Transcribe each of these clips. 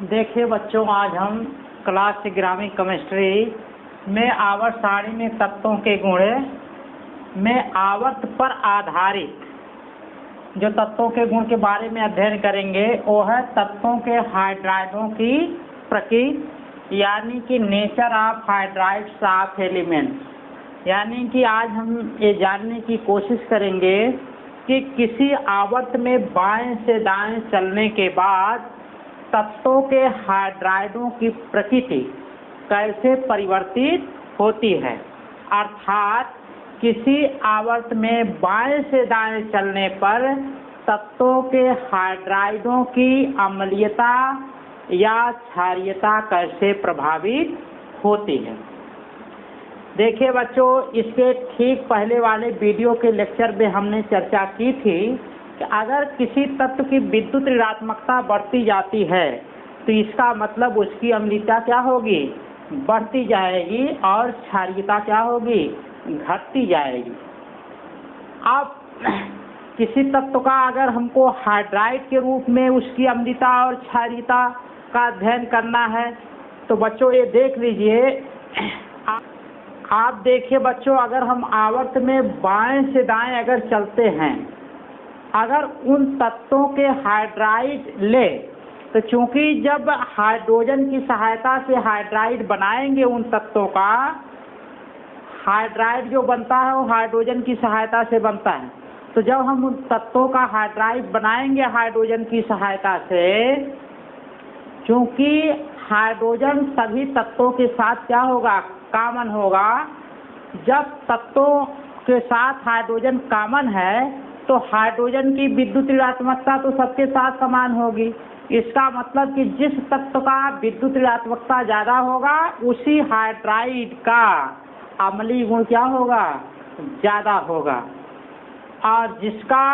देखिए बच्चों, आज हम क्लास 11वीं केमिस्ट्री में आवर्त सारणी में तत्वों के गुण में आवर्त पर आधारित जो तत्वों के गुण के बारे में अध्ययन करेंगे वो है तत्वों के हाइड्राइडों की प्रकृति, यानी कि nature of hydrides of elements. यानी कि आज हम ये जानने की कोशिश करेंगे कि किसी आवर्त में बाएं से दाएं चलने के बाद तत्वों के हाइड्राइडों की प्रकृति कैसे परिवर्तित होती है। अर्थात किसी आवर्त में बाएं से दाएं चलने पर तत्वों के हाइड्राइडों की अम्लीयता या क्षारीयता कैसे प्रभावित होती है। देखिए बच्चों, इसके ठीक पहले वाले वीडियो के लेक्चर में हमने चर्चा की थी कि अगर किसी तत्व की विद्युत ऋणात्मकता बढ़ती जाती है तो इसका मतलब उसकी अम्लीयता क्या होगी, बढ़ती जाएगी, और क्षारीयता क्या होगी, घटती जाएगी। अब किसी तत्व का अगर हमको हाइड्राइड के रूप में उसकी अम्लीयता और क्षारीयता का अध्ययन करना है तो बच्चों ये देख लीजिए। आप देखिए बच्चों, अगर हम आवर्त में बाएं से दाएं अगर चलते हैं, अगर उन तत्वों के हाइड्राइड ले तो चूंकि जब हाइड्रोजन की सहायता से हाइड्राइड बनाएंगे उन तत्वों का, हाइड्राइड जो बनता है वो हाइड्रोजन की सहायता से बनता है। तो जब हम उन तत्वों का हाइड्राइड बनाएंगे हाइड्रोजन की सहायता से, चूंकि हाइड्रोजन सभी तत्वों के साथ क्या होगा, कॉमन होगा। जब तत्वों के साथ हाइड्रोजन कॉमन है तो हाइड्रोजन की विद्युत ऋणात्मकता तो सबके साथ समान होगी। इसका मतलब कि जिस तत्व का विद्युत ऋणात्मकता ज़्यादा होगा उसी हाइड्राइड का अम्लीय गुण क्या होगा, ज़्यादा होगा, और जिसका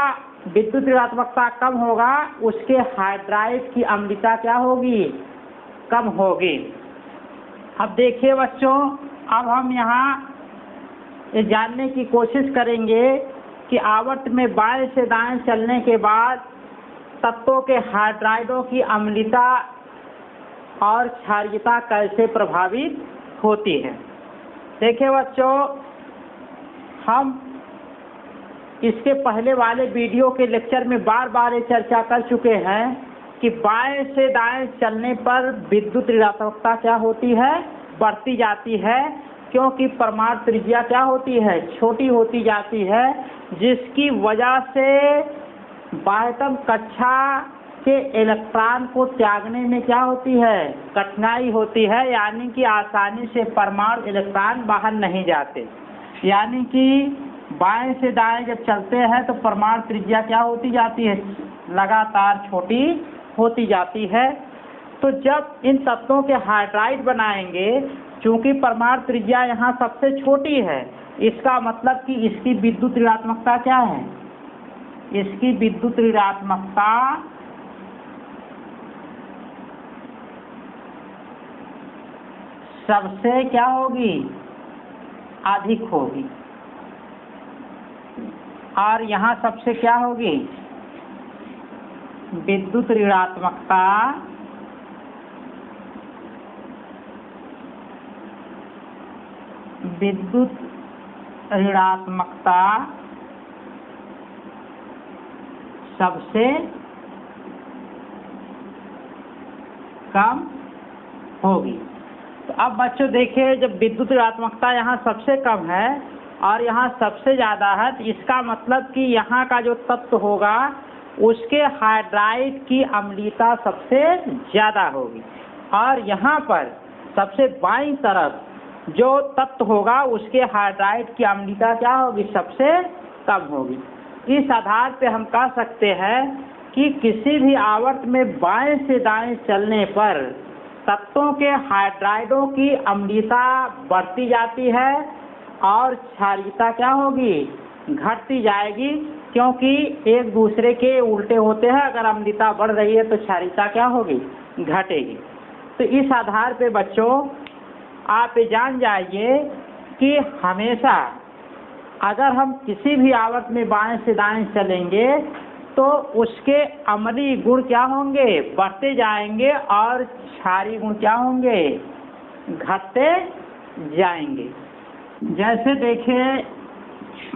विद्युत ऋणात्मकता कम होगा उसके हाइड्राइड की अम्लीयता क्या होगी, कम होगी। अब देखिए बच्चों, अब हम यहाँ ये जानने की कोशिश करेंगे कि आवर्त में बाएं से दाएं चलने के बाद तत्वों के हाइड्राइडों की अम्लीयता और क्षारीयता कैसे प्रभावित होती है। देखिए बच्चों, हम इसके पहले वाले वीडियो के लेक्चर में बार बार ये चर्चा कर चुके हैं कि बाएं से दाएं चलने पर विद्युत ऋणात्मकता क्या होती है, बढ़ती जाती है, क्योंकि परमाणु त्रिज्या क्या होती है, छोटी होती जाती है, जिसकी वजह से बाह्यतम कक्षा के इलेक्ट्रॉन को त्यागने में क्या होती है, कठिनाई होती है। यानी कि आसानी से परमाणु इलेक्ट्रॉन बाहर नहीं जाते। यानी कि बाएं से दाएं जब चलते हैं तो परमाणु त्रिज्या क्या होती जाती है, लगातार छोटी होती जाती है। तो जब इन तत्वों के हाइड्राइड बनाएंगे, चूंकि परमाणु त्रिज्या यहाँ सबसे छोटी है, इसका मतलब कि इसकी विद्युत ऋणात्मकता क्या है, इसकी विद्युत ऋणात्मकता सबसे क्या होगी, अधिक होगी, और यहाँ सबसे क्या होगी, विद्युत ऋणात्मकता सबसे कम होगी। तो अब बच्चों देखिए, जब विद्युत ऋणात्मकता यहाँ सबसे कम है और यहाँ सबसे ज़्यादा है तो इसका मतलब कि यहाँ का जो तत्व होगा उसके हाइड्राइड की अम्लीयता सबसे ज़्यादा होगी, और यहाँ पर सबसे बाईं तरफ जो तत्व होगा उसके हाइड्राइड की अम्लीयता क्या होगी, सबसे कम होगी। इस आधार पे हम कह सकते हैं कि किसी भी आवर्त में बाएं से दाएं चलने पर तत्वों के हाइड्राइडों की अम्लीयता बढ़ती जाती है और क्षारीयता क्या होगी, घटती जाएगी, क्योंकि एक दूसरे के उल्टे होते हैं। अगर अम्लीयता बढ़ रही है तो क्षारीयता क्या होगी, घटेगी। तो इस आधार पे बच्चों आप ये जान जाइए कि हमेशा अगर हम किसी भी आवर्त में बाएं से दाएं चलेंगे तो उसके अम्लीय गुण क्या होंगे, बढ़ते जाएंगे, और क्षारीय गुण क्या होंगे, घटते जाएंगे। जैसे देखिए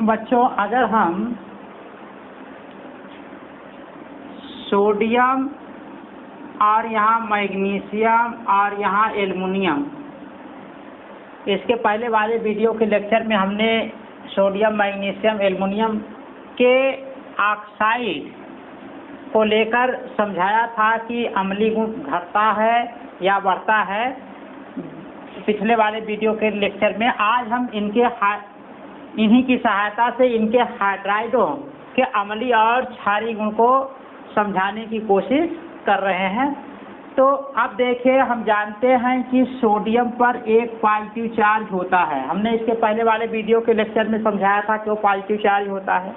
बच्चों, अगर हम सोडियम और यहाँ मैग्नीशियम और यहाँ एल्युमिनियम, इसके पहले वाले वीडियो के लेक्चर में हमने सोडियम, मैग्नीशियम, एल्युमिनियम के ऑक्साइड को लेकर समझाया था कि अम्लीय गुण घटता है या बढ़ता है, पिछले वाले वीडियो के लेक्चर में। आज हम इन्हीं की सहायता से इनके हाइड्राइडों के अम्लीय और क्षारीय गुण को समझाने की कोशिश कर रहे हैं। तो अब देखिए, हम जानते हैं कि सोडियम पर एक पॉजिटिव चार्ज होता है। हमने इसके पहले वाले वीडियो के लेक्चर में समझाया था कि वो पॉजिटिव चार्ज होता है।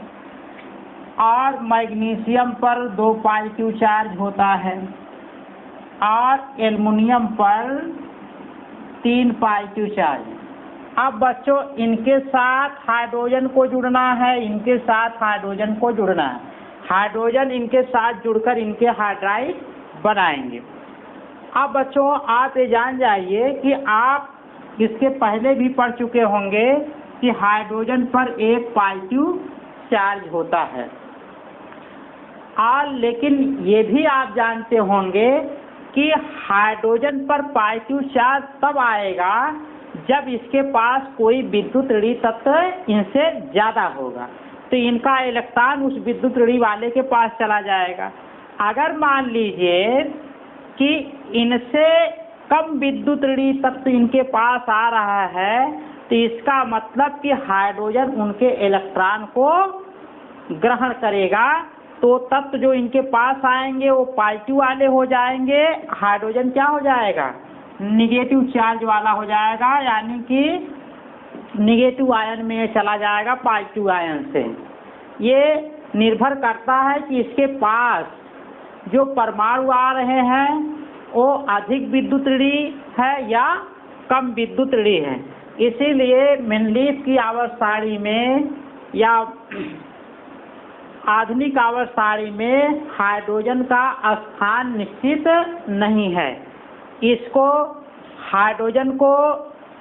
और मैग्नीशियम पर 2 पॉजिटिव चार्ज होता है, और एल्युमिनियम पर 3 पॉजिटिव चार्ज। अब बच्चों, इनके साथ हाइड्रोजन को जुड़ना है, इनके साथ हाइड्रोजन को जुड़ना है। हाइड्रोजन इनके साथ जुड़कर इनके हाइड्राइड बनाएंगे। अब बच्चों, आप ये जान जाइए कि आप इसके पहले भी पढ़ चुके होंगे कि हाइड्रोजन पर एक पॉजिटिव चार्ज होता है। और लेकिन ये भी आप जानते होंगे कि हाइड्रोजन पर पॉजिटिव चार्ज तब आएगा जब इसके पास कोई विद्युत ऋणात्मक तत्व इनसे ज़्यादा होगा, तो इनका इलेक्ट्रॉन उस विद्युत ऋणात्मक वाले के पास चला जाएगा। अगर मान लीजिए कि इनसे कम विद्युत ऋणात्मक तत्व इनके पास आ रहा है, तो इसका मतलब कि हाइड्रोजन उनके इलेक्ट्रॉन को ग्रहण करेगा। तो तत्व जो इनके पास आएंगे वो पॉजिटिव वाले हो जाएंगे, हाइड्रोजन क्या हो जाएगा, निगेटिव चार्ज वाला हो जाएगा, यानी कि निगेटिव आयन में चला जाएगा पॉजिटिव आयन से। ये निर्भर करता है कि इसके पास जो परमाणु आ रहे हैं वो अधिक विद्युत ऋणात्मक है या कम विद्युत ऋणात्मक है। इसीलिए मेनलीफ की आवर्त सारणी में या आधुनिक आवर्त सारणी में हाइड्रोजन का स्थान निश्चित नहीं है। इसको हाइड्रोजन को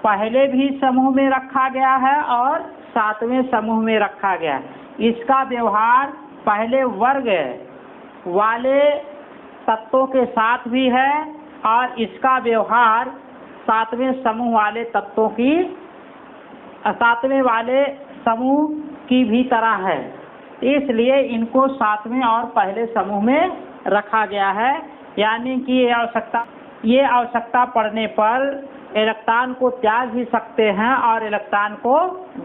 पहले भी समूह में रखा गया है और 7वें समूह में रखा गया है। इसका व्यवहार पहले वर्ग वाले तत्वों के साथ भी है और इसका व्यवहार 7वें समूह वाले तत्वों की 7वें वाले समूह की भी तरह है। इसलिए इनको 7वें और पहले समूह में रखा गया है। यानी कि ये आवश्यकता पड़ने पर इलेक्ट्रॉन को त्याग भी सकते हैं और इलेक्ट्रॉन को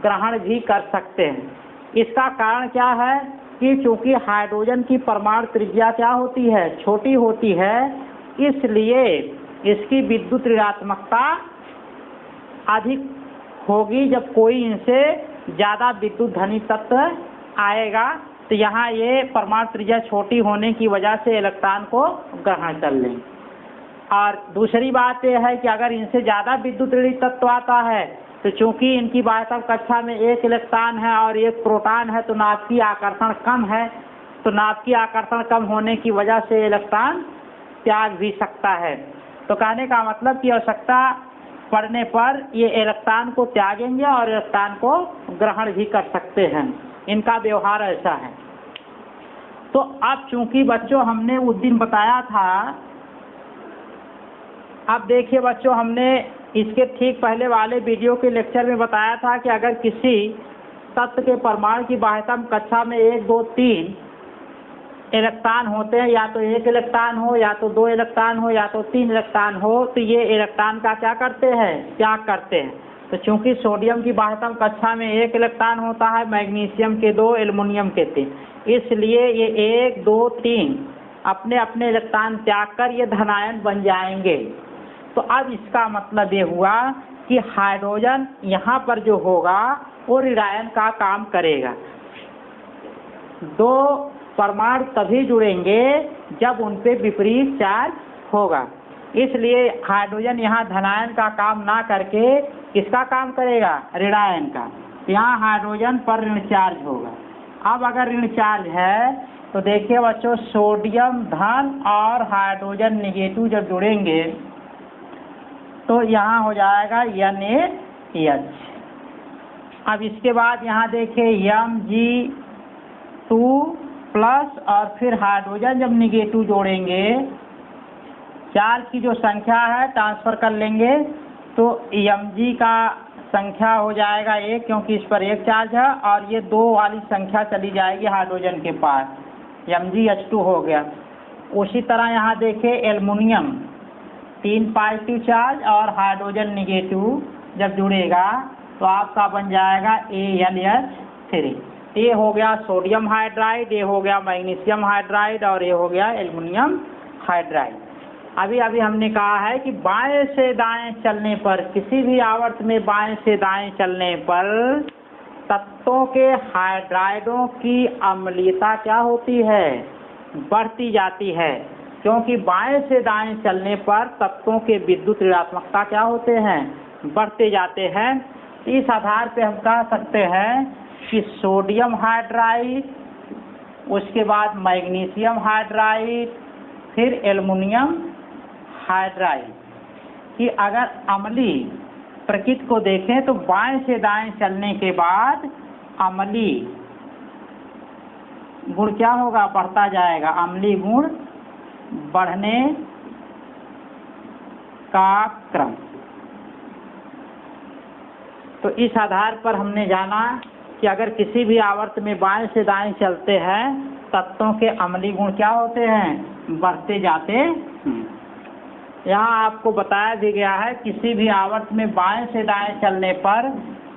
ग्रहण भी कर सकते हैं। इसका कारण क्या है कि चूंकि हाइड्रोजन की परमाणु त्रिज्या क्या होती है, छोटी होती है, इसलिए इसकी विद्युत ऋणात्मकता अधिक होगी। जब कोई इनसे ज़्यादा विद्युत धनी तत्व आएगा तो यहाँ ये परमाणु त्रिज्या छोटी होने की वजह से इलेक्ट्रॉन को ग्रहण कर लेंगे। और दूसरी बात यह है कि अगर इनसे ज़्यादा विद्युत ऋणात्मक तत्व आता है तो चूंकि इनकी वास्तव कक्षा में एक इलेक्ट्रॉन है और एक प्रोटॉन है, तो नाभिकीय आकर्षण कम है। तो नाभिकीय आकर्षण कम होने की वजह से इलेक्ट्रॉन त्याग भी सकता है। तो कहने का मतलब कि आवश्यकता पड़ने पर ये इलेक्ट्रॉन को त्यागेंगे और इलेक्ट्रॉन को ग्रहण भी कर सकते हैं। इनका व्यवहार ऐसा है। तो अब चूंकि बच्चों हमने उस दिन बताया था, अब देखिए बच्चों, हमने इसके ठीक पहले वाले वीडियो के लेक्चर में बताया था कि अगर किसी तत्व के परमाणु की बाह्यतम कक्षा में 1, 2, 3 इलेक्ट्रॉन होते हैं, या तो 1 इलेक्ट्रॉन हो, या तो 2 इलेक्ट्रॉन हो, या तो 3 इलेक्ट्रॉन हो, तो ये इलेक्ट्रॉन का क्या करते हैं, त्याग करते हैं। तो चूंकि सोडियम की बाह्यतम कक्षा में 1 इलेक्ट्रॉन होता है, मैग्नीशियम के 2, एल्युमिनियम के 3, इसलिए ये 1, 2, 3 अपने अपने इलेक्ट्रॉन त्याग कर ये धनायन बन जाएंगे। तो अब इसका मतलब ये हुआ कि हाइड्रोजन यहाँ पर जो होगा वो ऋणायन का काम करेगा। 2 परमाणु तभी जुड़ेंगे जब उन पे विपरीत चार्ज होगा। इसलिए हाइड्रोजन यहाँ धनायन का काम ना करके किसका काम करेगा, ऋणायन का। यहाँ हाइड्रोजन पर ऋण चार्ज होगा। अब अगर ऋण चार्ज है तो देखिए बच्चों, सोडियम धन और हाइड्रोजन निगेटिव जब जुड़ेंगे तो यहाँ हो जाएगा NaH। अब इसके बाद यहाँ देखिए Mg2 प्लस और फिर हाइड्रोजन जब निगेटिव जोड़ेंगे, चार्ज की जो संख्या है ट्रांसफ़र कर लेंगे तो Mg का संख्या हो जाएगा 1, क्योंकि इस पर 1 चार्ज है, और ये 2 वाली संख्या चली जाएगी हाइड्रोजन के पास, MgH2 हो गया। उसी तरह यहाँ देखें एल्युमिनियम 3 पॉजिटिव चार्ज और हाइड्रोजन निगेटिव जब जुड़ेगा तो आपका बन जाएगा AnH3। ये हो गया सोडियम हाइड्राइड, ये हो गया मैग्नीशियम हाइड्राइड और ये हो गया एल्युमिनियम हाइड्राइड। अभी हमने कहा है कि बाएं से दाएं चलने पर, किसी भी आवर्त में बाएं से दाएं चलने पर तत्वों के हाइड्राइडों की अम्लीयता क्या होती है? बढ़ती जाती है, क्योंकि बाएं से दाएं चलने पर तत्वों के विद्युत ऋणात्मकता क्या होते हैं? बढ़ते जाते हैं। इस आधार पे हम कह सकते हैं कि सोडियम हाइड्राइड, उसके बाद मैग्नीशियम हाइड्राइड, फिर एल्युमिनियम हाइड्राइड कि अगर अम्ली प्रकृति को देखें तो बाएं से दाएं चलने के बाद अम्ली गुण क्या होगा? बढ़ता जाएगा। अम्ली गुण बढ़ने का क्रम। तो इस आधार पर हमने जाना कि अगर किसी भी आवर्त में बाएं से दाएं चलते हैं तत्वों के अम्लीय गुण क्या होते हैं? बढ़ते जाते हैं। यहाँ आपको बताया भी गया है किसी भी आवर्त में बाएं से दाएं चलने पर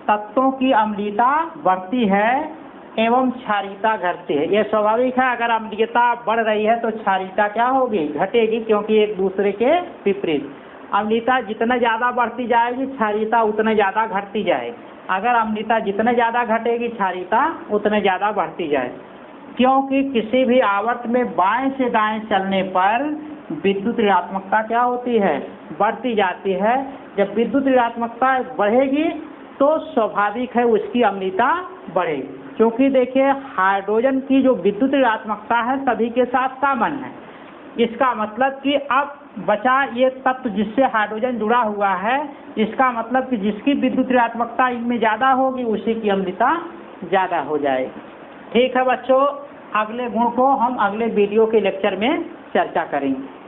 तत्वों की अम्लीयता बढ़ती है एवं क्षारीयता घटती है। यह स्वाभाविक है, अगर अम्लीयता बढ़ रही है तो क्षारीयता क्या होगी? घटेगी, क्योंकि एक दूसरे के विपरीत। अम्लीयता जितना ज़्यादा बढ़ती जाएगी क्षारीयता उतना ज़्यादा घटती जाएगी। अगर अम्लीयता जितना ज़्यादा घटेगी क्षारीयता उतना ज़्यादा बढ़ती जाए, क्योंकि किसी भी आवर्त में बाएं से दाएं चलने पर विद्युत ऋणात्मकता क्या होती है? बढ़ती जाती है। जब विद्युत ऋणात्मकता बढ़ेगी तो स्वाभाविक है उसकी अम्लीयता बढ़ेगी, क्योंकि देखिए हाइड्रोजन की जो विद्युत ऋणात्मकता है सभी के साथ कॉमन है। इसका मतलब कि अब बचा ये तत्व जिससे हाइड्रोजन जुड़ा हुआ है, इसका मतलब कि जिसकी विद्युत ऋणात्मकता इनमें ज़्यादा होगी उसी की अम्लीयता ज़्यादा हो जाएगी। ठीक है बच्चों, अगले गुण को हम अगले वीडियो के लेक्चर में चर्चा करेंगे।